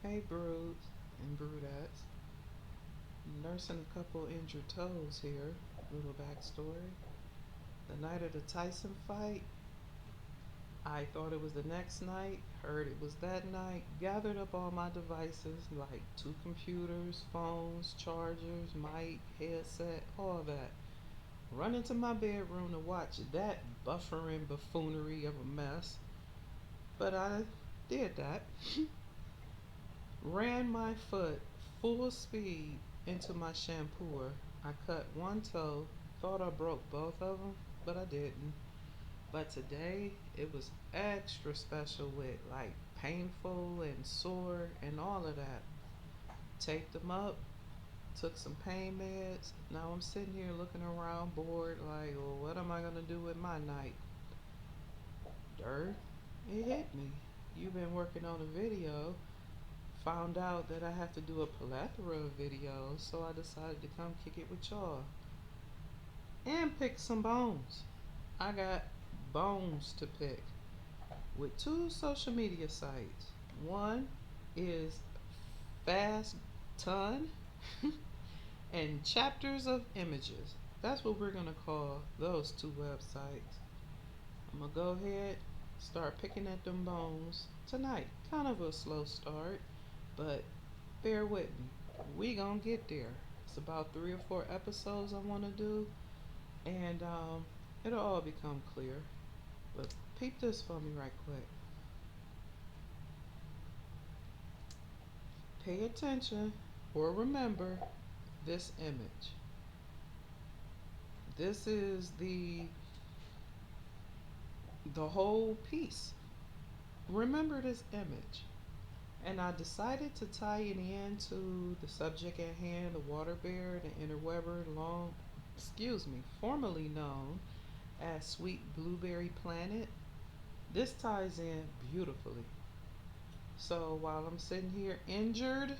Hey Broods and Brudettes. Nursing a couple injured toes here. Little backstory. The night of the Tyson fight, I thought it was the next night, heard it was that night, gathered up all my devices like two computers, phones, chargers, mic, headset, all that. Run into my bedroom to watch that buffering buffoonery of a mess. But I did that. Ran my foot full speed into my shampooer. I cut one toe, thought I broke both of them, but I didn't. But today it was extra special with like painful and sore and all of that. Taped them up, took some pain meds. Now I'm sitting here looking around bored like, well, what am I going to do with my night? Dirt. It hit me. You've been working on a video. Found out that I have to do a plethora of videos, so I decided to come kick it with y'all and pick some bones. I got bones to pick with two social media sites. One is Fast Ton and Chapters of Images. That's what we're gonna call those two websites. I'm gonna go ahead, start picking at them bones tonight. Kind of a slow start, but bear with me. We gonna get there. It's about 3 or 4 episodes I want to do, and it'll all become clear. But peep this for me right quick. Pay attention or remember this image. This is the whole piece. Remember this image. And I decided to tie it into the subject at hand, the water bear, the interwebber, formerly known as Sweet Blueberry Planet. This ties in beautifully. So while I'm sitting here injured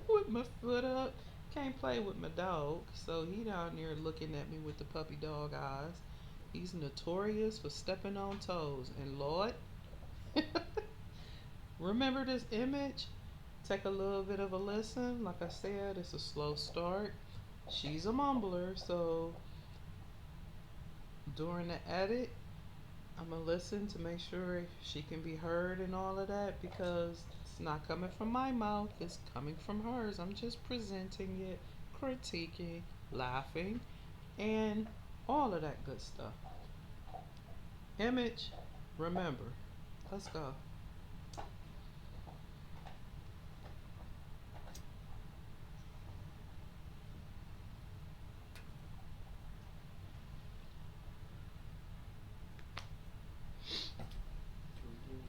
with my foot up, can't play with my dog. So he down there looking at me with the puppy dog eyes. He's notorious for stepping on toes. And Lord, remember this image? Take a little bit of a listen. Like I said, it's a slow start. She's a mumbler, so during the edit, I'm gonna listen to make sure she can be heard and all of that because it's not coming from my mouth, it's coming from hers. I'm just presenting it, critiquing, laughing, and all of that good stuff. Image, remember. Let's go.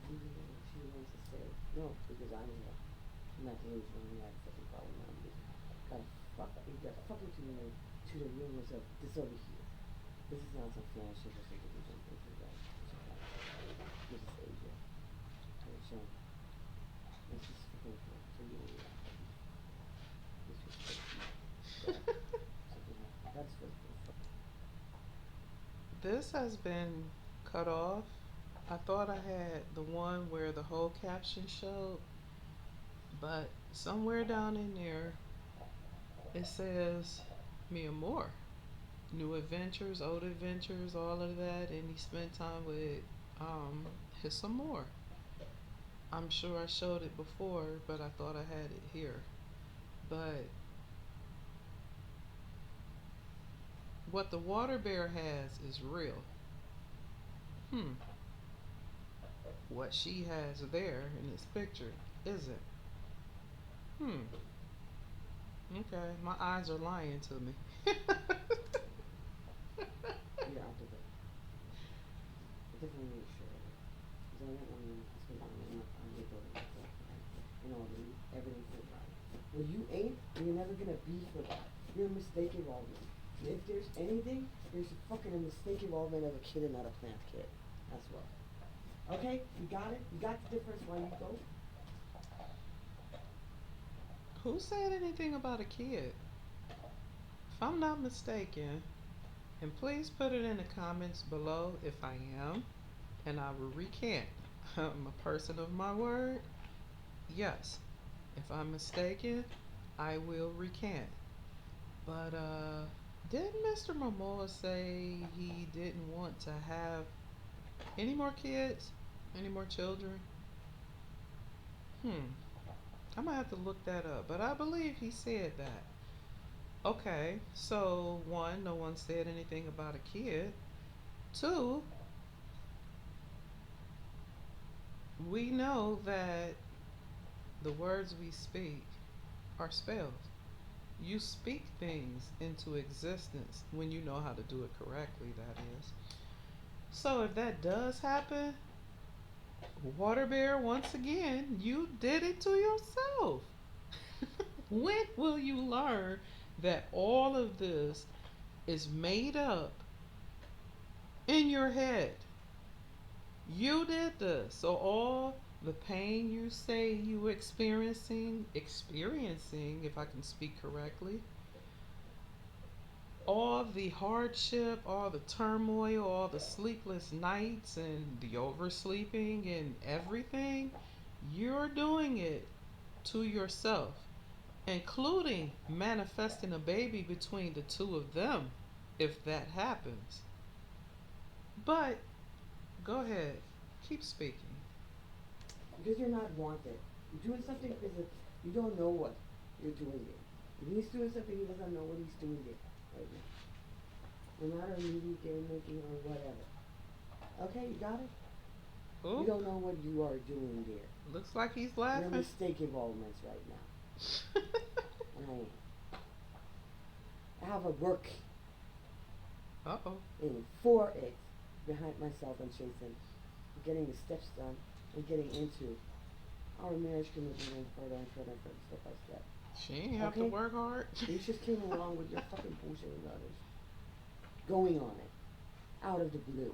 She wants to say no because I'm here. I'm not the reason we have fucking problem now. Gotta fuck you gotta fucking to the rumors of this over here. This is not some fan shit or something we don't think about. This is Asia. Okay, so this is fucking cool. So you know this is something like that's what This has been cut off. I thought I had the one where the whole caption showed, but somewhere down in there it says Mia Moore. New adventures, old adventures, all of that, and he spent time with his Amore. I'm sure I showed it before, but I thought I had it here. But what the water bear has is real. Hmm. What she has there in this picture isn't. Hmm. Okay, my eyes are lying to me. yeah, I'll do that. I definitely make sure. Because I don't want to spend on your building myself, right? And all the everything for right. Well, you ain't, and you're never gonna be for that. You're a mistake involvement. And if there's anything, there's fucking a mistake involvement of a kid and not a plant kid. That's what. Okay, you got it? You got the difference why you go? Who said anything about a kid? If I'm not mistaken, and please put it in the comments below if I am, and I will recant. I'm a person of my word. Yes, If I'm mistaken, I will recant. But didn't Mr. Momoa say he didn't want to have any more kids? Any more children? Hmm. I might have to look that up, but I believe he said that. Okay, so one, no one said anything about a kid. Two, we know that the words we speak are spelled. You speak things into existence when you know how to do it correctly, that is. So if that does happen, Water Bear, once again, you did it to yourself. When will you learn that all of this is made up in your head? You did this. So all the pain you say you experiencing, if I can speak correctly, all the hardship, all the turmoil, all the sleepless nights and the oversleeping and everything, you're doing it to yourself, including manifesting a baby between the two of them if that happens. But go ahead, keep speaking. Because you're not wanted. You're doing something because you don't know what you're doing there. If he's doing something, he doesn't know what he's doing there right now. No matter movie, game making, or whatever. Okay, you got it? You Oh, don't know what you are doing there. looks like he's You're laughing. mistake involvements right now. And I am. I have a work Uh oh. in for it behind myself and chasing, getting the steps done, and getting into our marriage commitment and further and further and further, step by step. She ain't have to Okay? work hard. You just came along with your fucking bullshit and others. Going on it. Out of the blue.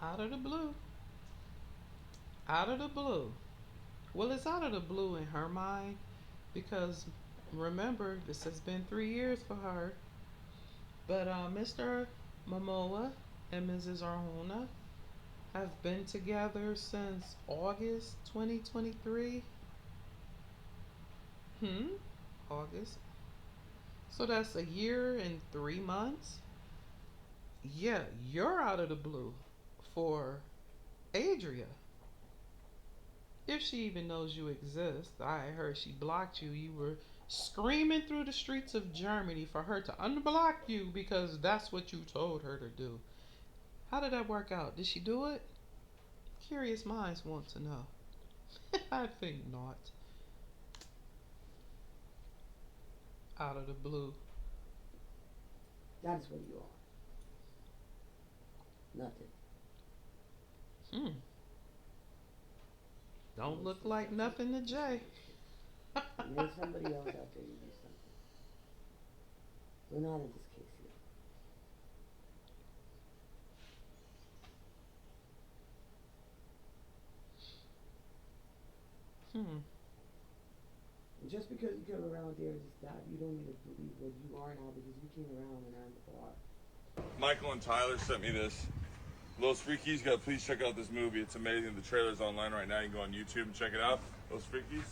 Out of the blue. Out of the blue. Well, it's out of the blue in her mind because remember, this has been 3 years for her. But Mr. Momoa and Mrs. Arjona have been together since August 2023. Hmm? August. So that's a year and 3 months. Yeah, you're out of the blue for Adria. If she even knows you exist. I heard she blocked you. You were screaming through the streets of Germany for her to unblock you because that's what you told her to do. How did that work out? Did she do it? Curious minds want to know. I think not. Out of the blue. That's what you are. Nothing. Hmm. Don't Unless look like something. nothing to Jay. And there's somebody else out there to do something. We're not in this case here. Hmm. And just because you came around there just that, you don't need to believe what you are now because you came around when I'm before. Michael and Tyler sent me this. Los Freakies, gotta please check out this movie. It's amazing. The trailer's online right now. You can go on YouTube and check it out. Los Freakies.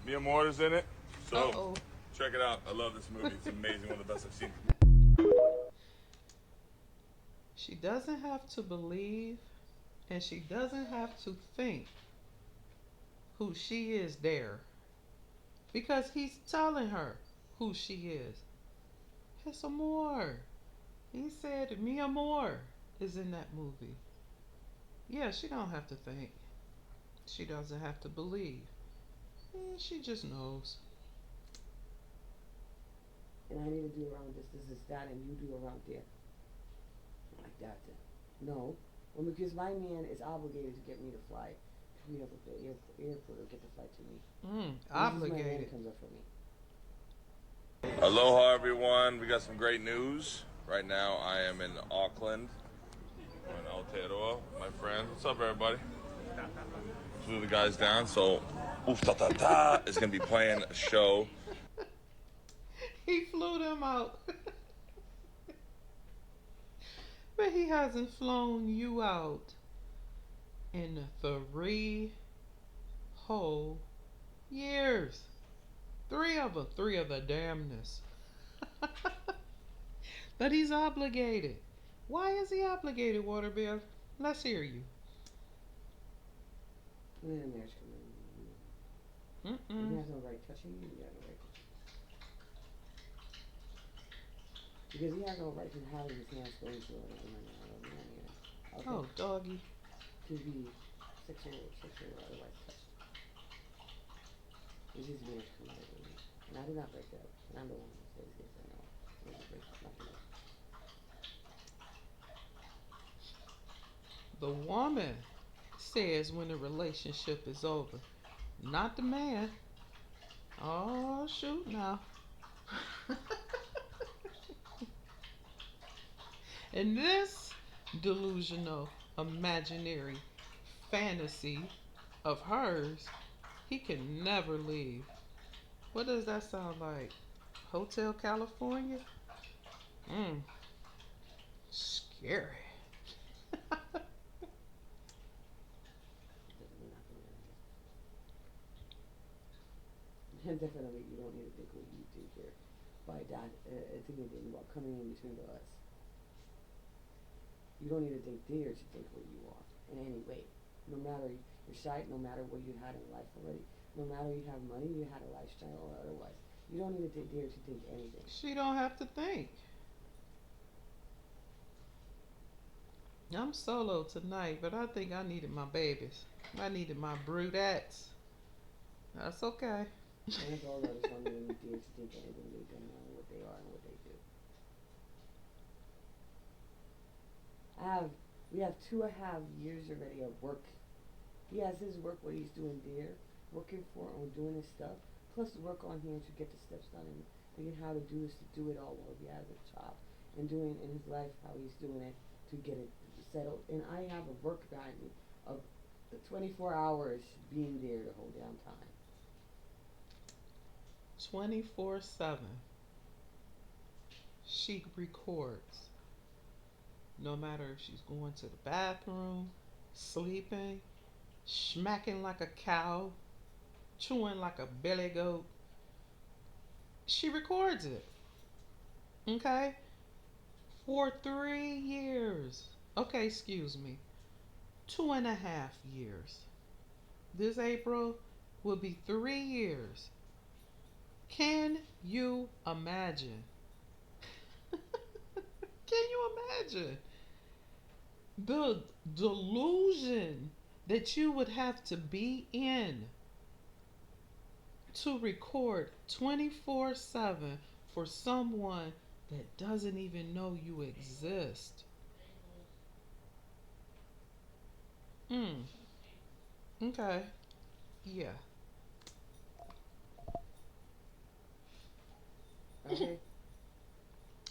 Mia Morta's in it. So Uh-oh. check it out. I love this movie. It's amazing. One of the best I've seen. She doesn't have to believe and she doesn't have to think who she is there because he's telling her who she is. It's more. He said Mia Moore is in that movie. Yeah, she don't have to think. She doesn't have to believe. She just knows. And I need to do around this is that, and you do around there. Like that then. No. Well, because my man is obligated to get me to fly. Pick me up at the airport or get the flight to me. And this is my man Obligated. comes up for me. Aloha, everyone. We got some great news. Right now, I am in Auckland. In Aotearoa, my friend. What's up, everybody? Flew the guys down, so Oof Ta Ta Ta is going to be playing a show. He flew them out. But he hasn't flown you out. in 3 whole years. Three of the damnness. But he's obligated. Why is he obligated, Waterbill? Let's hear you. And then marriage commitment. He has no right touching you. You have no right touching you. Because he has no right to have his hands going to another man. Okay. Oh, doggy. To be sexual or otherwise touched. This is marriage commitment. And I did not break up. And I'm the one who says yes or no. I did not break up. Nothing else. The woman says when the relationship is over, not the man. Oh, shoot now. And this delusional, imaginary fantasy of hers, he can never leave. What does that sound like? Hotel California? Scary. And definitely, you don't need to think what you think here by that thinking about coming in between the us. You don't need to think there to think what you are in any way. No matter your sight, no matter what you had in life already, no matter you have money, you had a lifestyle or otherwise. You don't need to think there to think anything. She don't have to think. I'm solo tonight, but I think I needed my babies. I needed my brudettes. That's okay. And it's all that is not really there to think anything. They don't know what they are and what they do. We have 2.5 years already of work. He has his work, what he's doing there, working for and doing his stuff, plus the work on here to get the steps done and thinking how to do this, to do it all while he has a job, and doing in his life how he's doing it to get it settled. And I have a work behind me of 24 hours being there to hold down time. 24/7. She records. No matter if she's going to the bathroom, sleeping, smacking like a cow, chewing like a billy goat. She records it. Okay? For 3 years. Okay, excuse me. 2.5 years. This April will be 3 years. Can you imagine? Can you imagine the delusion that you would have to be in to record 24/7 for someone that doesn't even know you exist? Okay. Yeah. Okay?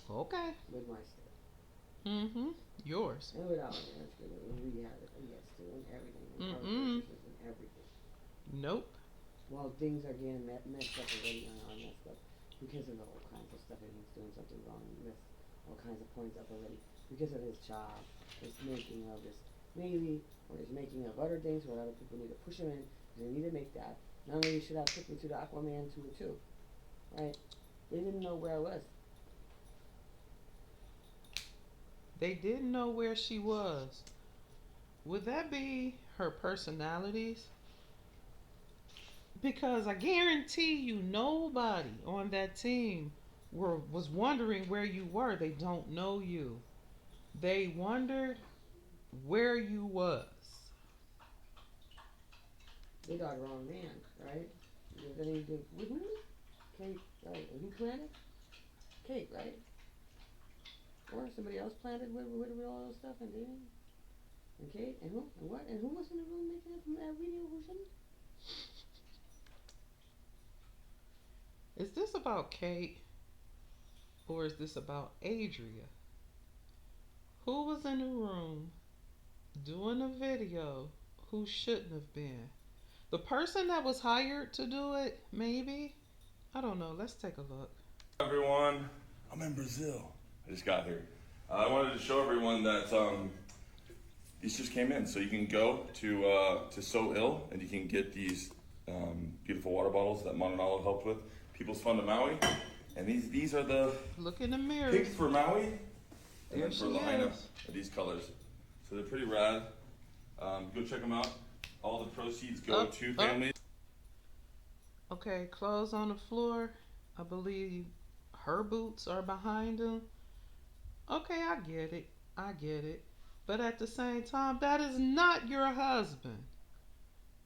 Okay. With my stuff. Yours. And without marriage, we had it, yes, too, and everything, and Mm-mm. and everything. Nope. Well, things are getting messed up already on messed up because of all kinds of stuff, and he's doing something wrong and messed all kinds of points up already because of his job, his making of his Navy, or his making of other things where other people need to push him in because they need to make that. Not only should have took me to the Aquaman tour too, right? They didn't know where I was. They didn't know where she was. Would that be her personalities? Because I guarantee you nobody on that team was wondering where you were. They don't know you. They wondered where you was. They got the wrong man, right? Because then he did, who? Kate, right? And who planted? Kate, right? Or somebody else planted with all those stuff and Damien? And Kate? And who? And what? And who was in the room making that video? Who's in it? Is this about Kate or is this about Adria? Who was in the room doing a video who shouldn't have been? The person that was hired to do it, maybe? I don't know. Let's take a look. Everyone, I'm in Brazil. I just got here. I wanted to show everyone that these just came in, so you can go to So Ill and you can get these beautiful water bottles that Mononalo helped with. People's Fund of Maui, and these are the Look in the mirror. picked for Maui, and There then she for Lahaina, is. these colors. So they're pretty rad. Go check them out. All the proceeds go Up, to up. families. Okay, clothes on the floor. I believe her boots are behind him. Okay, I get it. I get it. But at the same time, that is not your husband.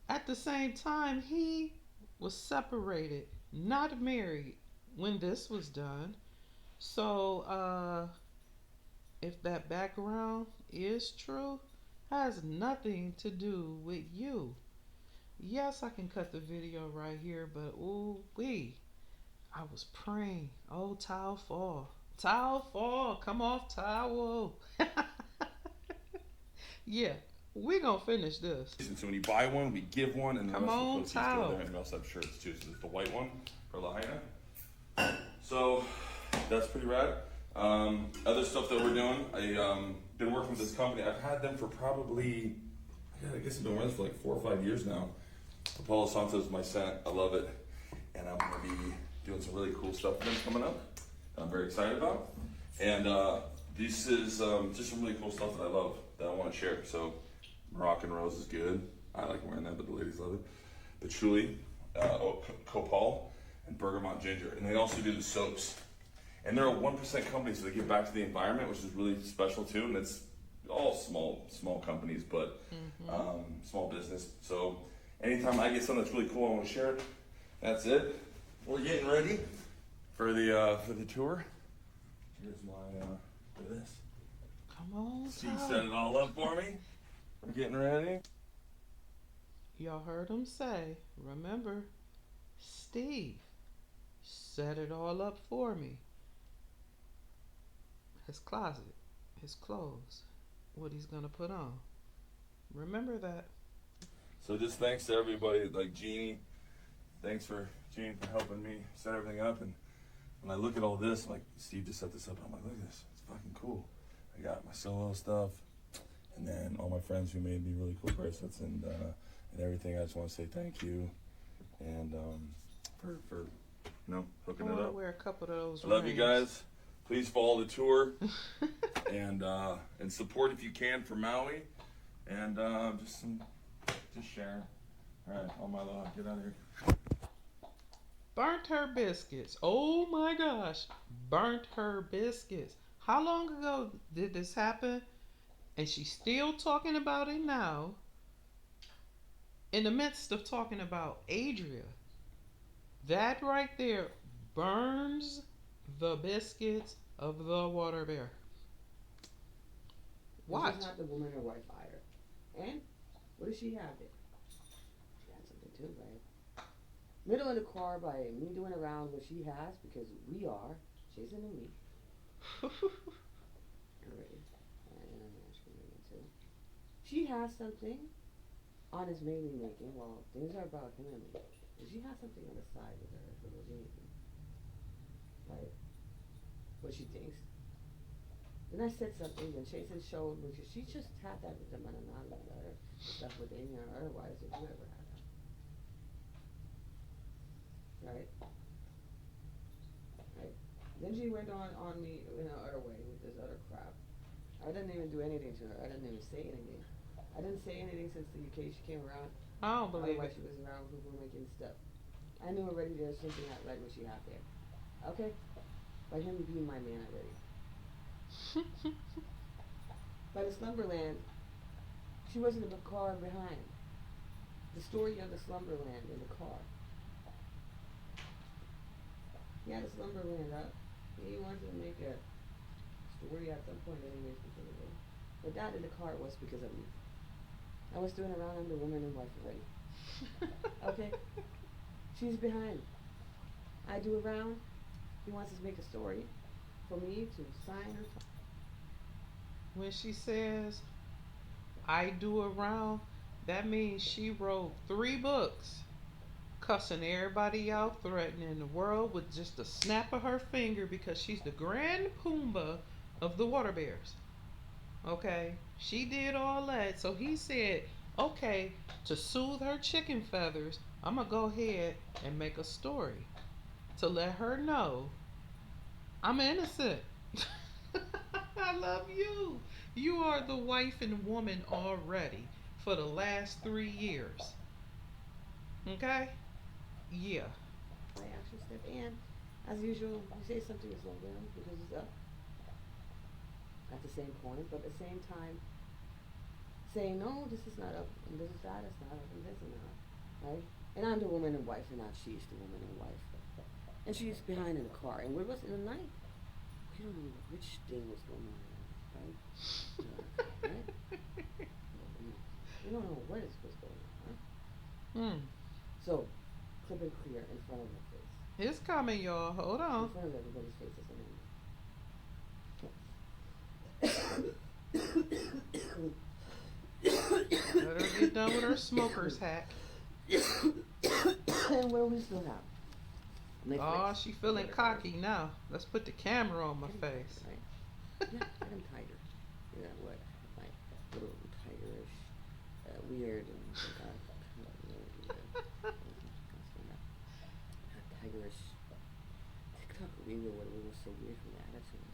At the same time, he was separated, not married when this was done. So, if that background is true, has nothing to do with you. Yes, I can cut the video right here, but ooh wee, I was praying. Oh, towel fall. Towel fall. Come off towel. Yeah, we gonna finish this. And so when you buy one, we give one, and the Come rest of the on, proceeds go towel. there. And we also have shirts too. So there's the white one for Lahaina. So that's pretty rad. Other stuff that we're doing, I been working with this company. I've had them for probably, I guess I've been with them for like 4 or 5 years now. Apollo Santos is my scent. I love it, and I'm gonna be doing some really cool stuff with them coming up. I'm very excited about, and this is just some really cool stuff that I love that I want to share. So Moroccan Rose is good. I like wearing that, but the ladies love it. Patchouli, Copal, and Bergamot Ginger, and they also do the soaps. And they're a 1% company, so they give back to the environment, which is really special too. And it's all small companies, but small business. So anytime I get something that's really cool, I want to share it. That's it. We're getting ready for the tour. Here's my for this. Come on, She towel. set it all up for me. We're getting ready. Y'all heard him say, remember, Steve set it all up for me. His closet, his clothes, what he's gonna put on. Remember that. So just thanks to everybody, like Jeannie. Thanks for Jeannie for helping me set everything up. And when I look at all this, like Steve just set this up, I'm like, look at this, it's fucking cool. I got my solo stuff, and then all my friends who made me really cool bracelets and everything. I just want to say thank you, and for hooking I it want to up. wear a couple of those I love you rings. guys. Please follow the tour and support if you can for Maui, and just share. All right, all my love. Get out of here. Burnt her biscuits. Oh my gosh. Burnt her biscuits. How long ago did this happen? And she's still talking about it now. In the midst of talking about Adria. That right there burns the biscuits of the water bear. What? This is not the woman or wife either. And what does she have there? She had something too, right? Middle of the car by me doing around what she has because we are Jason and me. Already. And Ashton too. She has something on his mainly making. Well, things are about him and me. And she has something on the side with her little Jason. Right? What she thinks. Then I said something, and Jason showed, which she just had that with the Mananana letter, stuff with Amy, or otherwise, if you ever had that. Right? Right? Then she went on me in her other way with this other crap. I didn't even do anything to her. I didn't even say anything. I didn't say anything since the UK she came around. I don't believe Otherwise it. she was around who were making stuff. I knew already there's something not right what she had there. Okay? By him being my man already. By the Slumberland, she wasn't in the car behind. The story of the Slumberland in the car. He had a Slumberland up. He wanted to make a story at some point anyways because of it. But that in the car was because of me. I was doing around I'm the woman and wife already. Okay? She's behind. I do around. He wants to make a story for me to sign her. When she says, I do around, that means she wrote 3 books, cussing everybody out, threatening the world with just a snap of her finger because she's the grand Pumbaa of the water bears. Okay, she did all that. So he said, okay, to soothe her chicken feathers, I'm gonna go ahead and make a story to let her know I'm innocent. I love you. You are the wife and woman already for the last 3 years. Okay? Yeah. My action step. And as usual, you say something is slow down because it's up at the same point, but at the same time, saying, no, this is not up, and this is that, it's not up, and this is not. Right? And I'm the woman and wife, and not she's the woman and wife. And she's behind in the car. And where was in the night? We don't know which thing was going on, right? Right? We don't know what is what's going on, right? Hmm. So, clip and clear in front of her face. It's coming, y'all. Hold In on. front of everybody's faces. Let her get done with her smoker's hat. And where we still have. Oh, she feeling cocky now. Let's put the camera on my face. Right? Yeah, get him tighter. Yeah, what? Like a little tigerish, weird, and tigerish. TikTok video what it was so weird from the attitude.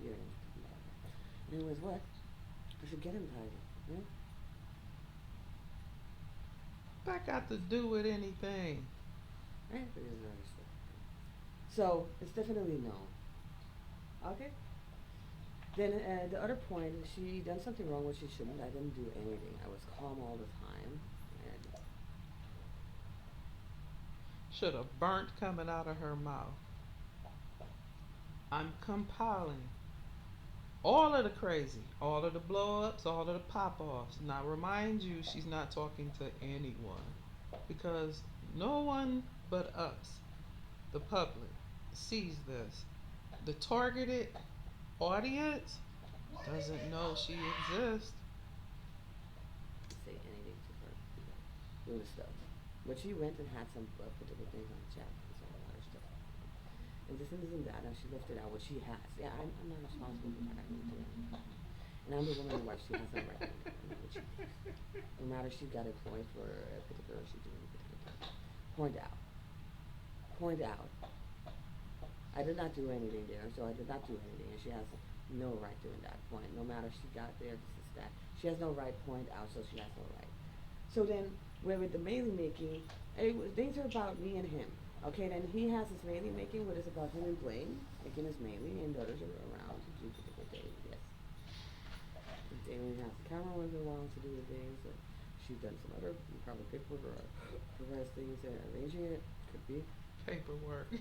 Yeah. Anyways, what? I should get him tighter. Yeah. That got to do with anything. Right? But it's another stuff. So it's definitely no. Okay. Then the other point, she done something wrong, which she shouldn't. I didn't do anything. I was calm all the time. And Should have burnt coming out of her mouth. I'm compiling all of the crazy, all of the blow ups, all of the pop offs. Now, remind you, she's not talking to anyone because no one but us, the public, sees this. The targeted audience doesn't know she exists. say anything to her. It was stuff. But she went and had some particular things on the chat and some other stuff. And this and that, and she lifted out what she has. Yeah, I'm not responsible for that. I don't do anything. And I'm the woman who wife, she has no right to know what she thinks. No matter she got employed for a particular, she's doing a particular thing. Point out. Point out. I did not do anything there, so I did not do anything, and she has no right doing that point. No matter she got there, this is that. She has no right point out, so she has no right. So then, where with the mailing making, things are about me and him. Okay, then he has his mailing making, what is about him and Blaine, making his mailing, and the others are around to do particular things, yes. And Damien has the camera when he wants to do the things, and she's done some other, probably paperwork or progress things, and arranging it, could be. Paperwork.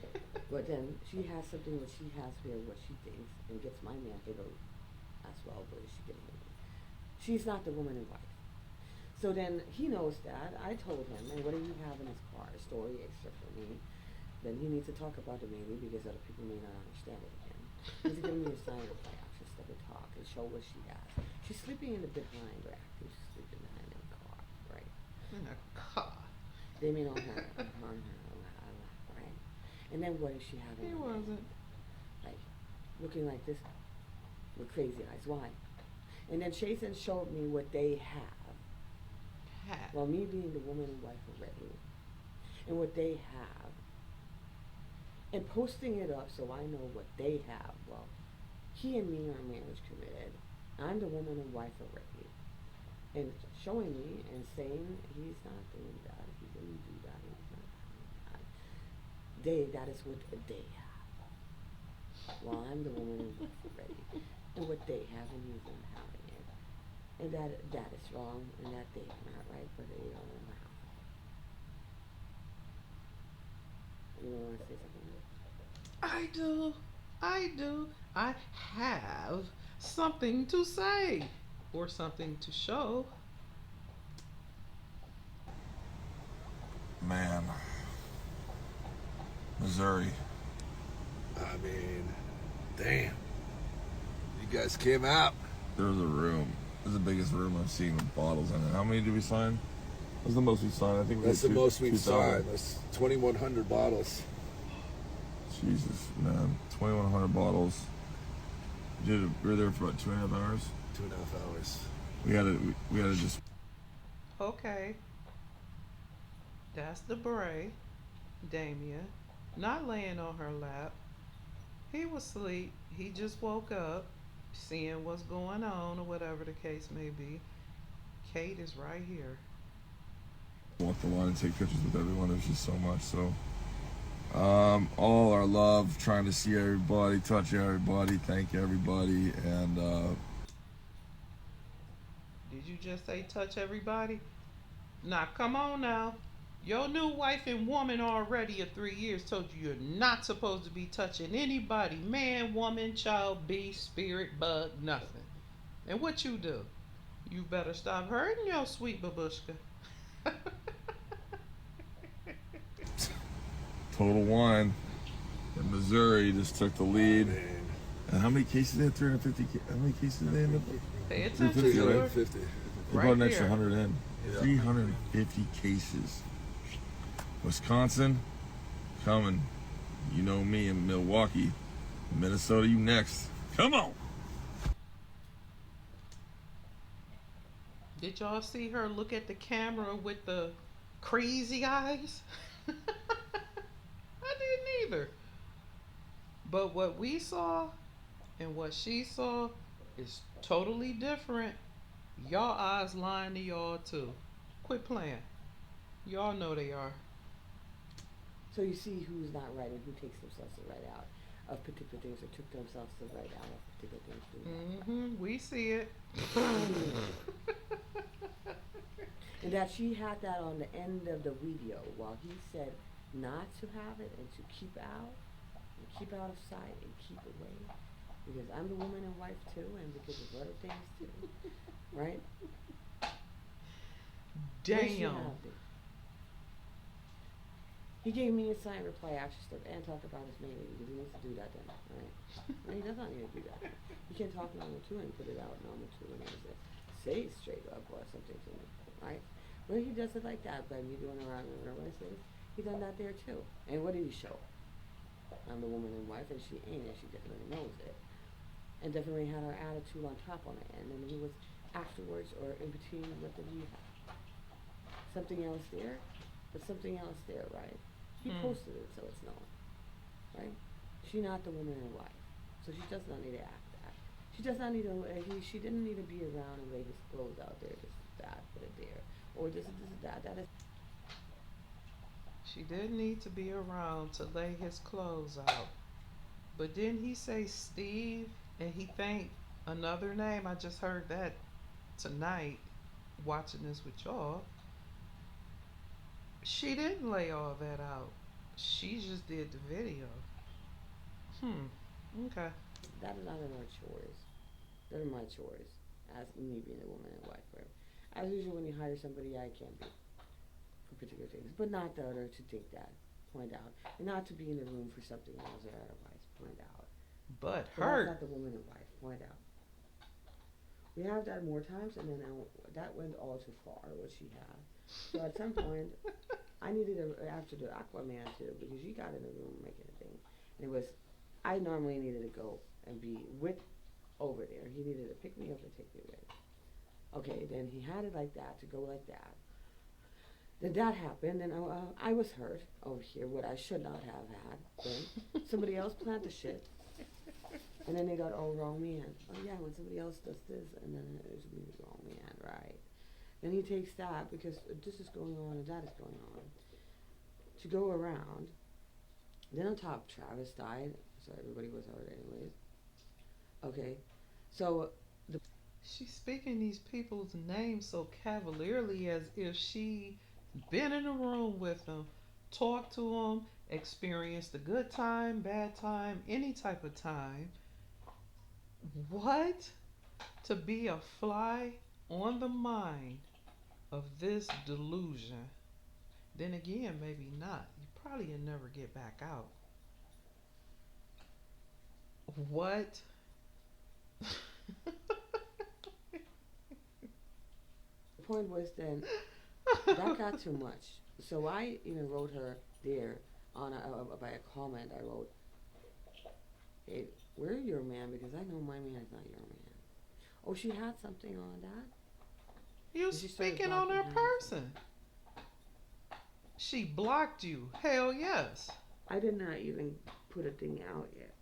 But then she has something what she has here, what she thinks, and gets my man to go as well, but she getting it. She's not the woman in wife. So then he knows that. I told him, and what do you have in his car? A story extra for me. Then he needs to talk about the mailing because other people may not understand it again. He needs to give me a sign of like action step and talk and show what she has. She's sleeping in the behind, or acting sleeping behind in the car, right? In a car. They mean on her, right? And then what is she having? He wasn't. Like looking like this with crazy eyes. Why? And then Jason showed me what they have. Well, me being the woman and wife already, and what they have, and posting it up so I know what they have. Well, he and me are marriage committed. I'm the woman and wife already, and showing me and saying he's not doing that, he didn't do that, he's not doing that. That is what they have. Well, I'm the woman and wife already, and what they have, and he's not having it. And that is wrong, and that they are not right, but they don't know how. You want to say something? I do. I have something to say or something to show. Man. Missouri. I mean, damn. You guys came out. There was a room. It was the biggest room I've seen with bottles in it. How many did we sign? That's the most we signed. I think we That's had the most we've 2,000. signed. That's 2,100 bottles. Jesus, man. 2,100 bottles. We were there for about 2.5 hours. 2.5 hours. We gotta just. Okay, that's the Bray, Damien, not laying on her lap. He was asleep. He just woke up, seeing what's going on or whatever the case may be. Kate is right here. Walk the line and take pictures with everyone. There's just so much. So, all our love, trying to see everybody, touch everybody, thank everybody, and Did you just say touch everybody? Now, come on now. Your new wife and woman already of 3 years told you you're not supposed to be touching anybody, man, woman, child, beast, spirit, bug, nothing. And what you do? You better stop hurting your sweet babushka. Total Wine in Missouri just took the lead. Man. And how many cases they had? 350. How many cases did they end up? Pay attention 350, to right? her. 350. They Right brought an extra there. 100 in. Yeah. 350 cases. Wisconsin, coming. You know me in Milwaukee. Minnesota, you next. Come on. Did y'all see her look at the camera with the crazy eyes? I didn't either. But what we saw and what she saw is totally different. Y'all eyes lying to y'all too. Quit playing. Y'all know they are. So you see who's not right and who takes themselves to write out of particular things or took themselves to write out of particular things. We see it. And that she had that on the end of the video while he said not to have it and to keep out of sight and keep away. Because I'm the woman and wife too, and because of other things too. Right? Where's she Damn. have it? He gave me a silent reply after stuff and talked about his baby because he needs to do that then, right? No, he does not need to do that. He can talk normal too and put it out normal too and say it straight up or something to me, right? But he does it like that by me doing around and what I say. He done that there too. And what did he show? I'm the woman and wife and she ain't and she definitely knows it. And definitely had her attitude on top on it. And then he was afterwards or in between what did he have? Something else there? But something else there, right? He posted it so it's known. Right? She not the woman and wife. So she does not need to act that. She does not need to she didn't need to be around and lay his clothes out there, this is that, put it there. Or this is that. That is She didn't need to be around to lay his clothes out. But didn't he say Steve and he thanked another name? I just heard that tonight watching this with y'all. She didn't lay all that out. She just did the video. Okay. that is not in our chores. That are my chores. As me being a woman and wife. Right? As usual when you hire somebody I can be for particular things. But not the other to think that. Point out. And not to be in the room for something else or otherwise. Point out. But But that's hurt. not the woman and wife. Point out. We have that more times, and then that went all too far, what she had. So at some point, I needed after the Aquaman too, because she got in the room making a thing. And it was, I normally needed to go and be with over there. He needed to pick me up and take me away. Okay, then he had it like that, to go like that. Then that happened, and I was hurt over here, what I should not have had. Then somebody else planned the shit. And then they got, oh, wrong man. Oh, yeah, when somebody else does this, and then it's me, wrong man, right? Then he takes that, because this is going on and that is going on, to go around. Then on top, Travis died, so everybody was hurt anyways. Okay, so She's speaking these people's names so cavalierly as if she been in a room with them, talked to them, experienced a good time, bad time, any type of time. What? To be a fly on the mind of this delusion. Then again, maybe not. You probably will never get back out. What? the point was then, that got too much. So I even wrote her there on by a comment I wrote, it We're your man because I know my man is not your man. Oh, she had something on that? You She started speaking on her blocking her. person. She blocked you. Hell yes. I did not even put a thing out yet.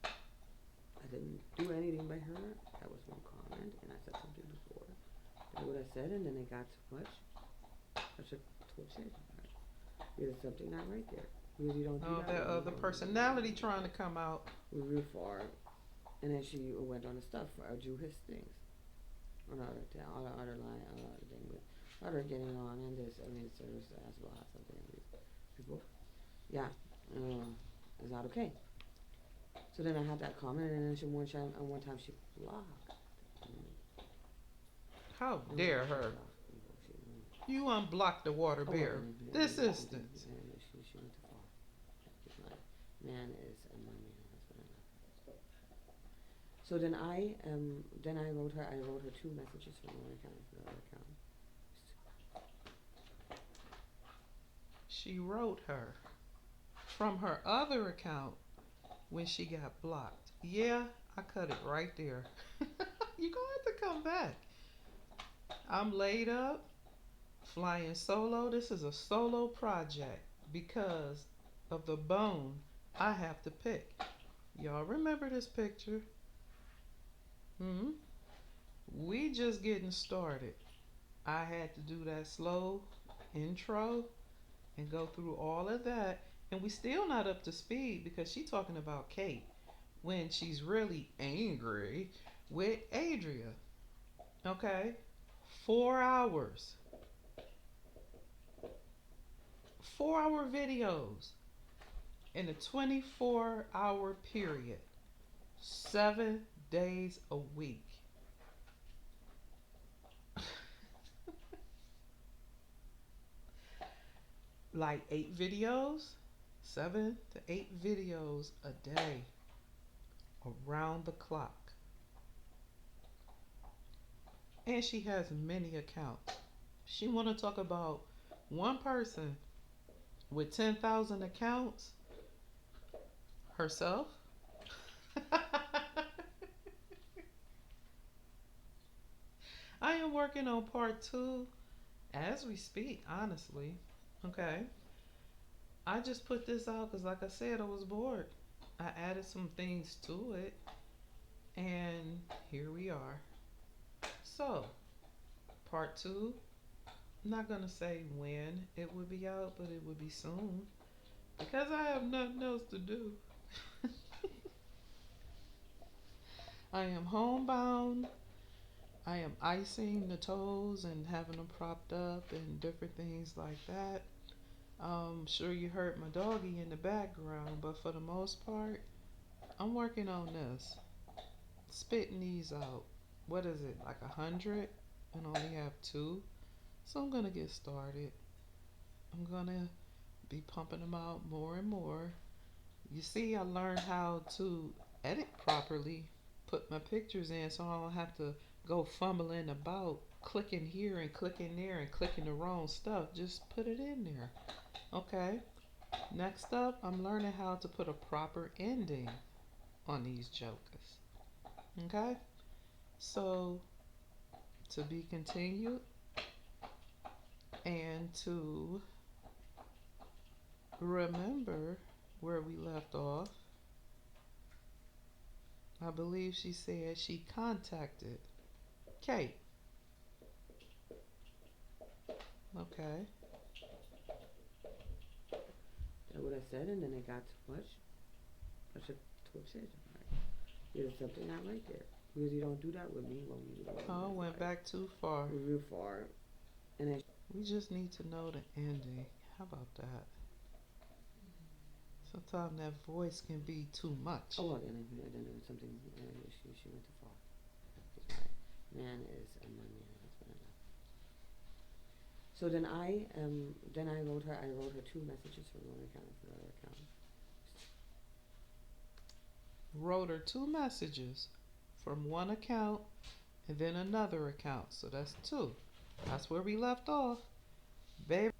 I didn't do anything by her. That was one comment, and I said something before. That's what I said, and then it got too much. I should say something. There's something not right there. Because you don't do Oh, that. that other personality trying to come out. We real far. And then she went on the stuff. I drew his things. On the other line, other thing with other getting on and this. I mean, service as well as something. People. Yeah. Is that okay? So then I had that comment, and then one time she blocked. How dare her? You unblocked the water bear. This instance. She went too far. My man is my man. That's what I know. So then I wrote her 2 messages from one account to the other account. She wrote her from her other account when she got blocked. Yeah, I cut it right there. You're gonna have to come back. I'm laid up, flying solo. This is a solo project because of the bone I have to pick. Y'all remember this picture? We just getting started. I had to do that slow intro and go through all of that, and we still not up to speed because she's talking about Kate when she's really angry with Adria. Okay? 4 hours. 4-hour videos in a 24-hour period. 7 days a week. Like 8 videos, 7 to 8 videos a day, around the clock. And she has many accounts. She want to talk about one person with 10,000 accounts, herself. I am working on part 2 as we speak, honestly. Okay. I just put this out because, like I said, I was bored. I added some things to it, and here we are. So, part 2, I'm not going to say when it would be out, but it would be soon because I have nothing else to do. I am homebound. I am icing the toes and having them propped up and different things like that. I'm sure you heard my doggy in the background, but for the most part, I'm working on this. Spitting these out. What is it, like 100? And only have 2. So I'm gonna get started. I'm gonna be pumping them out more and more. You see, I learned how to edit properly, put my pictures in so I don't have to go fumbling about, clicking here and clicking there and clicking the wrong stuff. Just put it in there. Okay. Next up, I'm learning how to put a proper ending on these jokers. Okay? So, to be continued and to remember where we left off, I believe she said she contacted Kate. Okay. That's what I said, and then it got too much. I should say something. There's something not right there. Because you don't do that with me when we do. Oh, went back too far. Real far. And then we just need to know the ending. How about that? Sometimes that voice can be too much. Oh, well, then something. She went too far. My man is my man. That's what I know. So then I wrote her 2 messages from one account to the other account. Wrote her 2 messages from one account and then another account. So that's 2. That's where we left off. Baby.